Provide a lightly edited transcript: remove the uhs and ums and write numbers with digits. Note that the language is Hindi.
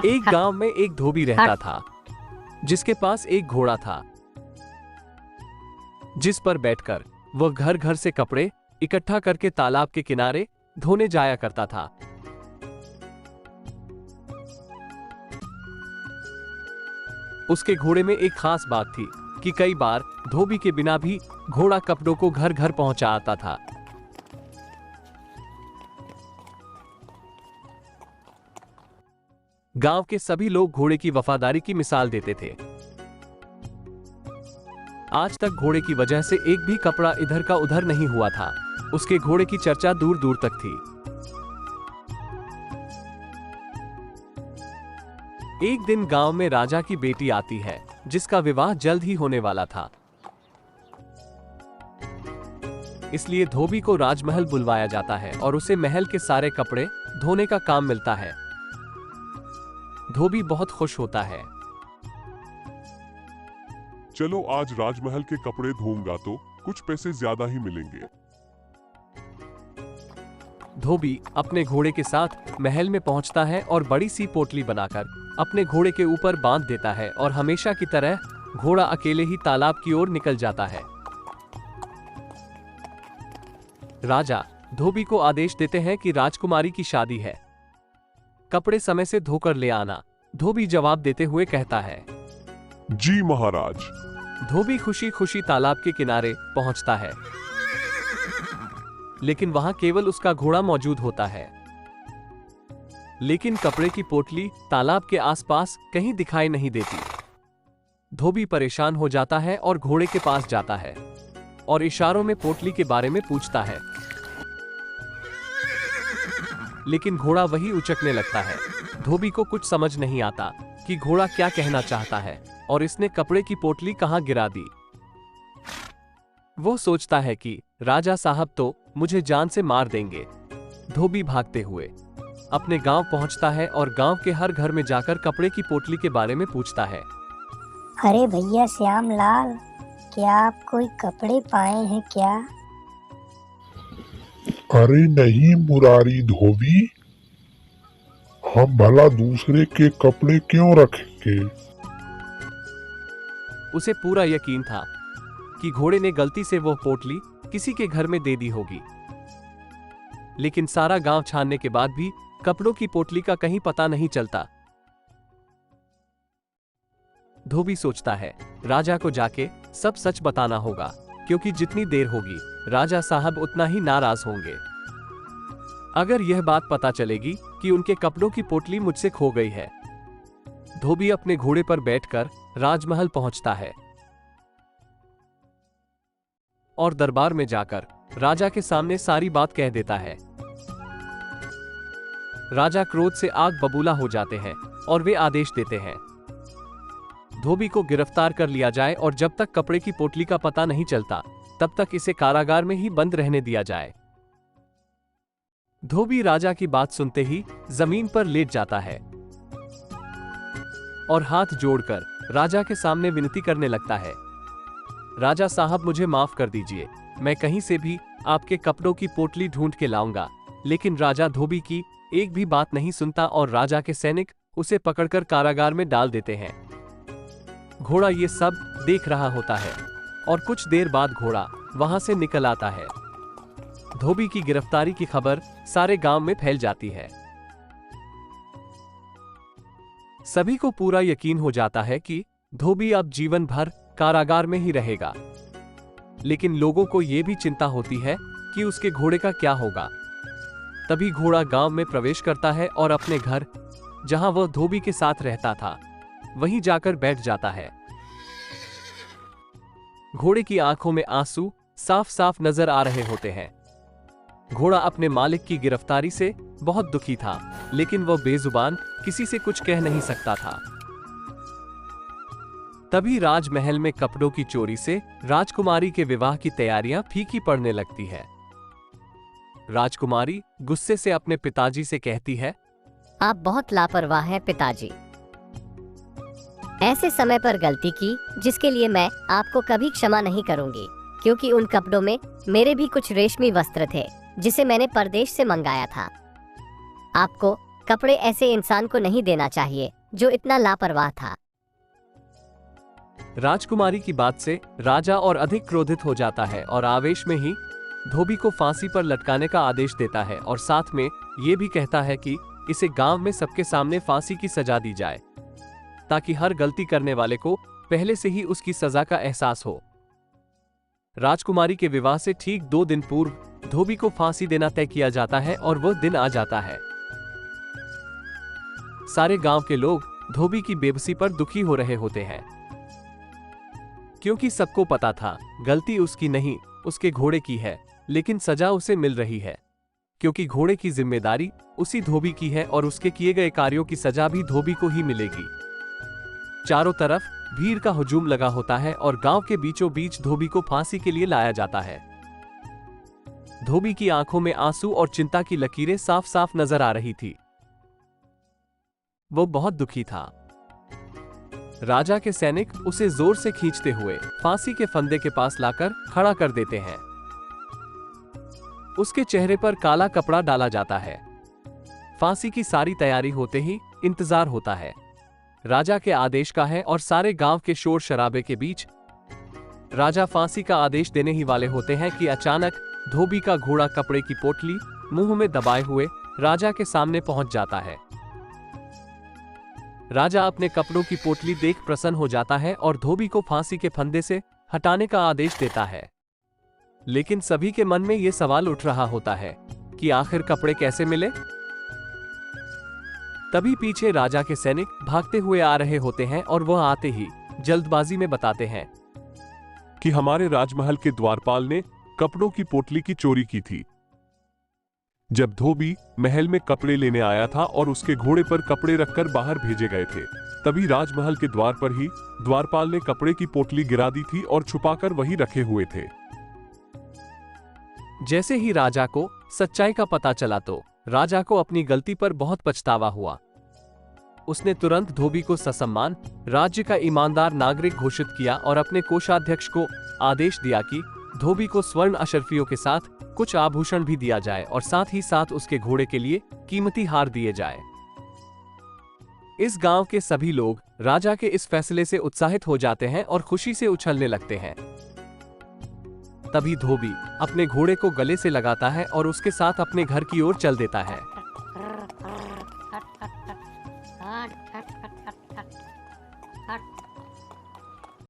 एक गांव में एक धोबी रहता था जिसके पास एक घोड़ा था जिस पर बैठकर वह घर घर से कपड़े इकट्ठा करके तालाब के किनारे धोने जाया करता था। उसके घोड़े में एक खास बात थी कि कई बार धोबी के बिना भी घोड़ा कपड़ों को घर घर पहुंचा आता था। गांव के सभी लोग घोड़े की वफादारी की मिसाल देते थे। आज तक घोड़े की वजह से एक भी कपड़ा इधर का उधर नहीं हुआ था। उसके घोड़े की चर्चा दूर दूर तक थी। एक दिन गांव में राजा की बेटी आती है जिसका विवाह जल्द ही होने वाला था। इसलिए धोबी को राजमहल बुलवाया जाता है और उसे महल के सारे कपड़े धोने का काम मिलता है। धोबी बहुत खुश होता है। चलो आज राजमहल के कपड़े धोऊंगा तो कुछ पैसे ज्यादा ही मिलेंगे। धोबी अपने घोड़े के साथ महल में पहुंचता है और बड़ी सी पोटली बनाकर अपने घोड़े के ऊपर बांध देता है और हमेशा की तरह घोड़ा अकेले ही तालाब की ओर निकल जाता है। राजा धोबी को आदेश देते हैं कि राजकुमारी की शादी है, कपड़े समय से धोकर ले आना। धोबी जवाब देते हुए कहता है, जी महाराज। धोबी खुशी खुशी तालाब के किनारे पहुंचता है, लेकिन वहां केवल उसका घोड़ा मौजूद होता है। लेकिन कपड़े की पोटली तालाब के आसपास कहीं दिखाई नहीं देती। धोबी परेशान हो जाता है और घोड़े के पास जाता है और इशारों में पोटली के बारे में पूछता है, लेकिन घोड़ा वही उचकने लगता है। धोबी को कुछ समझ नहीं आता कि घोड़ा क्या कहना चाहता है और इसने कपड़े की पोटली कहां गिरा दी। वो सोचता है कि राजा साहब तो मुझे जान से मार देंगे। धोबी भागते हुए अपने गांव पहुंचता है और गांव के हर घर में जाकर कपड़े की पोटली के बारे में पूछता है। अरे भैया श्याम लाल, क्या आप कोई कपड़े पाए हैं क्या? अरे नहीं मुरारी धोबी, हम भला दूसरे के कपड़े क्यों रखेंगे। उसे पूरा यकीन था कि घोड़े ने गलती से वो पोटली किसी के घर में दे दी होगी, लेकिन सारा गांव छानने के बाद भी कपड़ों की पोटली का कहीं पता नहीं चलता। धोबी सोचता है राजा को जाके सब सच बताना होगा, क्योंकि जितनी देर होगी राजा साहब उतना ही नाराज होंगे। अगर यह बात पता चलेगी कि उनके कपड़ों की पोटली मुझसे खो गई है। धोबी अपने घोड़े पर बैठकर राजमहल पहुंचता है और दरबार में जाकर राजा के सामने सारी बात कह देता है। राजा क्रोध से आग बबूला हो जाते हैं और वे आदेश देते हैं धोबी को गिरफ्तार कर लिया जाए और जब तक कपड़े की पोटली का पता नहीं चलता तब तक इसे कारागार में ही बंद रहने दिया जाए। धोबी राजा की बात सुनते ही जमीन पर लेट जाता है और हाथ जोड़कर राजा के सामने विनती करने लगता है, राजा साहब मुझे माफ कर दीजिए, मैं कहीं से भी आपके कपड़ों की पोटली ढूंढ के लाऊंगा। लेकिन राजा धोबी की एक भी बात नहीं सुनता और राजा के सैनिक उसे पकड़कर कारागार में डाल देते हैं। घोड़ा ये सब देख रहा होता है और कुछ देर बाद घोड़ा वहां से निकल आता है। धोबी की गिरफ्तारी की खबर सारे गांव में फैल जाती है। सभी को पूरा यकीन हो जाता है कि धोबी अब जीवन भर कारागार में ही रहेगा। लेकिन लोगों को यह भी चिंता होती है कि उसके घोड़े का क्या होगा। तभी घोड़ा गांव में प्रवेश करता है और अपने घर, जहां वह धोबी के साथ रहता था, वहीं जाकर बैठ जाता है। घोड़े की आंखों में आंसू साफ साफ नजर आ रहे होते हैं। घोड़ा अपने मालिक की गिरफ्तारी से बहुत दुखी था, लेकिन वह बेजुबान किसी से कुछ कह नहीं सकता था। तभी राजमहल में कपड़ों की चोरी से राजकुमारी के विवाह की तैयारियां फीकी पड़ने लगती है। राजकुमारी गुस्से से अपने पिताजी से कहती है, आप बहुत लापरवाह हैं पिताजी। ऐसे समय पर गलती की जिसके लिए मैं आपको कभी क्षमा नहीं करूंगी, क्योंकि उन कपड़ों में मेरे भी कुछ रेशमी वस्त्र थे जिसे मैंने परदेश से मंगाया था। आपको कपड़े ऐसे इंसान को नहीं देना चाहिए जो इतना लापरवाह था। राजकुमारी की बात से राजा और अधिक क्रोधित हो जाता है और आवेश में ही धोबी को फांसी पर लटकाने का आदेश देता है और साथ में ये भी कहता है कि इसे गांव में सबके सामने फांसी की सजा दी जाए, ताकि हर गलती करने वाले को पहले से ही उसकी सजा का एहसास हो। राजकुमारी के विवाह से ठीक 2 दिन पूर्व धोबी को फांसी देना तय किया जाता है और वह दिन आ जाता है। सारे गांव के लोग धोबी की बेबसी पर दुखी हो रहे होते हैं, क्योंकि सबको पता था गलती उसकी नहीं, उसके घोड़े की है, लेकिन सजा उसे मिल रही है क्योंकि घोड़े की जिम्मेदारी उसी धोबी की है और उसके किए गए कार्यों की सजा भी धोबी को ही मिलेगी। चारों तरफ भीड़ का हुजूम लगा होता है और गांव के बीचों बीच धोबी को फांसी के लिए लाया जाता है। धोबी की आंखों में आंसू और चिंता की लकीरें साफ साफ नजर आ रही थी। वो बहुत दुखी था। राजा के सैनिक उसे जोर से खींचते हुए फांसी के फंदे के पास लाकर खड़ा कर देते हैं। उसके चेहरे पर काला कपड़ा डाला जाता है। फांसी की सारी तैयारी होते ही इंतजार होता है। राजा के आदेश का है और सारे गांव के शोर शराबे के बीच राजा फांसी का आदेश देने ही वाले होते हैं कि अचानक धोबी का घोड़ा कपड़े की पोटली मुंह में दबाए हुए राजा के सामने पहुंच जाता है। राजा अपने कपड़ों की पोटली देख प्रसन्न हो जाता है और धोबी को फांसी के फंदे से हटाने का आदेश देता है। लेकिन सभी के मन में यह सवाल उठ रहा होता है कि आखिर कपड़े कैसे मिले। तभी पीछे राजा के सैनिक भागते हुए आ रहे होते हैं और वह आते ही जल्दबाजी में बताते हैं कि हमारे राजमहल के द्वारपाल ने कपड़ों की पोटली की चोरी की थी। जब धोबी महल में कपड़े लेने आया था और उसके घोड़े पर कपड़े रखकर बाहर भेजे गए थे, तभी राजमहल के द्वार पर ही द्वारपाल ने कपड़े की पोटली गिरा दी थी और छुपाकर वही रखे हुए थे। जैसे ही राजा को सच्चाई का पता चला तो राजा को अपनी गलती पर बहुत पछतावा हुआ। उसने तुरंत धोबी को ससम्मान राज्य का ईमानदार नागरिक घोषित किया और अपने कोषाध्यक्ष को आदेश दिया कि धोबी को स्वर्ण अशर्फियों के साथ कुछ आभूषण भी दिया जाए और साथ ही साथ उसके घोड़े के लिए कीमती हार दिए जाए। इस गांव के सभी लोग राजा के इस फैसले से उत्साहित हो जाते हैं और खुशी से उछलने लगते हैं। तभी धोबी अपने घोड़े को गले से लगाता है और उसके साथ अपने घर की ओर चल देता है।